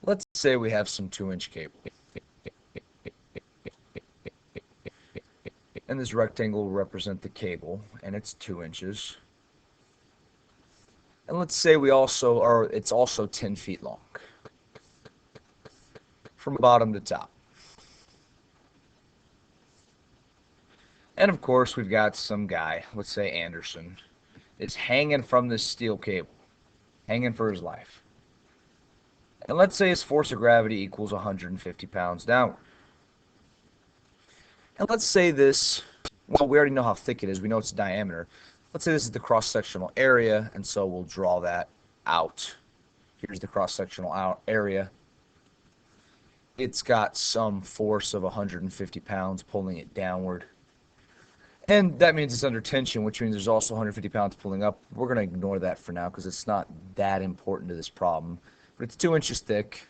Let's say we have some 2-inch cable. And this rectangle will represent the cable, and it's 2 inches. And let's say it's also 10 feet long, from bottom to top. And of course, we've got some guy, let's say Anderson, is hanging from this steel cable, hanging for his life. And let's say his force of gravity equals 150 pounds downward. And let's say this, well, we already know how thick it is. We know its diameter. Let's say this is the cross-sectional area, and so we'll draw that out. Here's the cross-sectional area. It's got some force of 150 pounds pulling it downward. And that means it's under tension, which means there's also 150 pounds pulling up. We're going to ignore that for now because it's not that important to this problem. But it's 2 inches thick.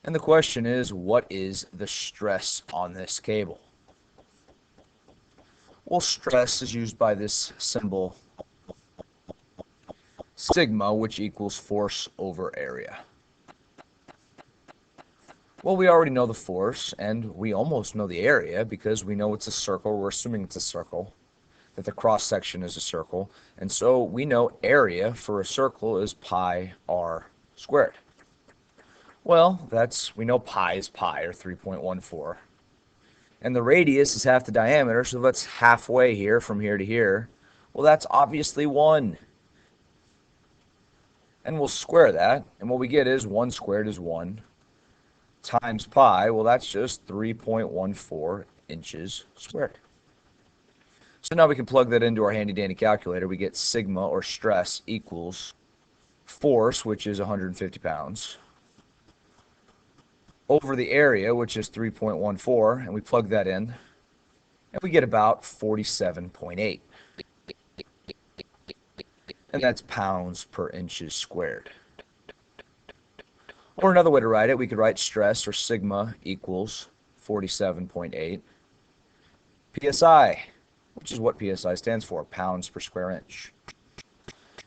And the question is, what is the stress on this cable? Well, stress is used by this symbol, sigma, which equals force over area. Well, we already know the force, and we almost know the area because we know it's a circle. We're assuming it's a circle, that the cross-section is a circle. And so we know area for a circle is pi r squared. Well, we know pi is pi, or 3.14. And the radius is half the diameter, so that's halfway here from here to here. Well, that's obviously 1. And we'll square that, and what we get is 1 squared is 1 times pi. Well, that's just 3.14 inches squared. So now we can plug that into our handy-dandy calculator. We get sigma, or stress, equals force, which is 150 pounds, over the area, which is 3.14, and we plug that in, and we get about 47.8. And that's pounds per inches squared. Or another way to write it, we could write stress, or sigma, equals 47.8 psi, which is what psi stands for, pounds per square inch.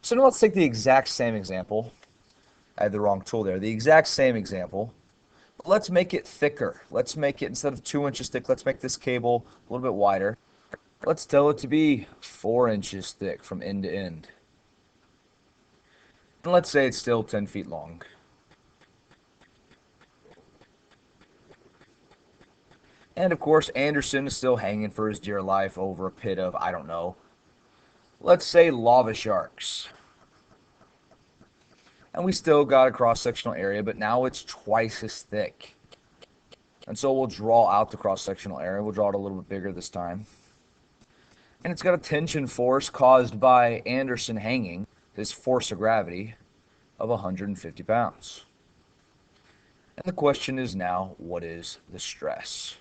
So now let's take the exact same example. I had the wrong tool there. The exact same example. But let's make it thicker. Let's make it, instead of 2 inches thick, let's make this cable a little bit wider. Let's tell it to be 4 inches thick from end to end. And let's say it's still 10 feet long. And of course, Anderson is still hanging for his dear life over a pit of, I don't know, let's say lava sharks. And we still got a cross-sectional area, but now it's twice as thick. And so we'll draw out the cross-sectional area. We'll draw it a little bit bigger this time. And it's got a tension force caused by Anderson hanging, his force of gravity, of 150 pounds. And the question is now, what is the stress?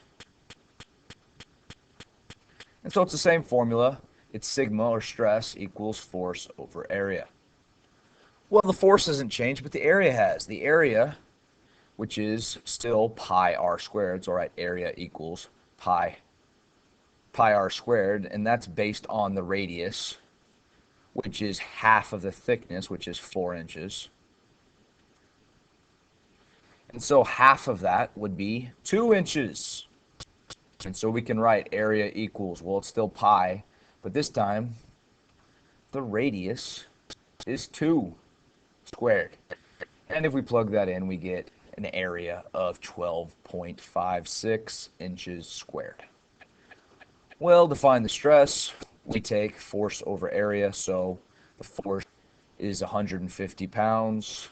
And so it's the same formula. It's sigma, or stress, equals force over area. Well, the force hasn't changed, but the area has. The area, which is still pi r squared, so right, area equals pi r squared, and that's based on the radius, which is half of the thickness, which is 4 inches. And so half of that would be 2 inches. And so we can write area equals, well, it's still pi, but this time the radius is 2 squared. And if we plug that in, we get an area of 12.56 inches squared. Well, to find the stress, we take force over area, so the force is 150 pounds,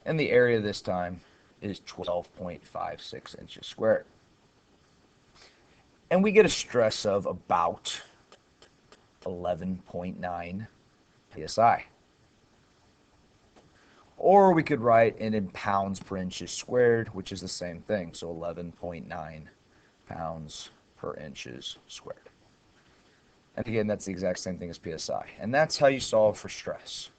and the area this time is 12.56 inches squared. And we get a stress of about 11.9 psi. Or we could write it in pounds per inches squared, which is the same thing, so 11.9 pounds per inches squared. And again, that's the exact same thing as psi. And that's how you solve for stress.